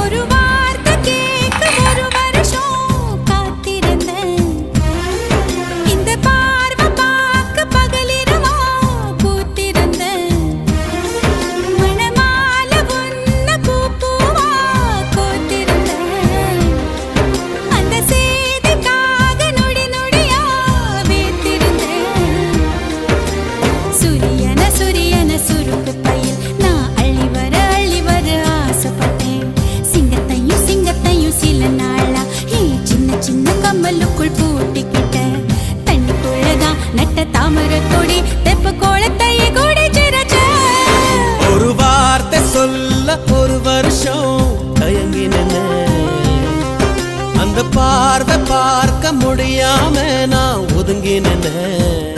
ஒரு வார்த்தை கேட்க ஒரு வருஷம் காத்திருந்தேன். இந்த பார்வை பார்க்க பகலிரவா பூத்திருந்தேன். மணமாலை உன்னை பூப்பூவா கோத்திருந்தேன். அந்த செய்திக்காக நொடி நொடியா வேத்திருந்தேன். சுரியன சுருக்கு பையில் நான் அள்ளி வர ஆசைப்பட்டேன். சிங்கத்தையும் சில நாளா சின்ன சின்ன கம்மலுக்குள் பூட்டிக்கிட்டேன். தண்ணிக்குள்ளதான் நட்ட தாமரை கொடி தெப்ப கோலத்தையே கூடி சிறச்ச. ஒரு வார்த்தை சொல்ல ஒரு வருஷம் தயங்கினேன். அந்த பார்வை பார்க்க முடியாம நான் ஒதுங்கினேன்.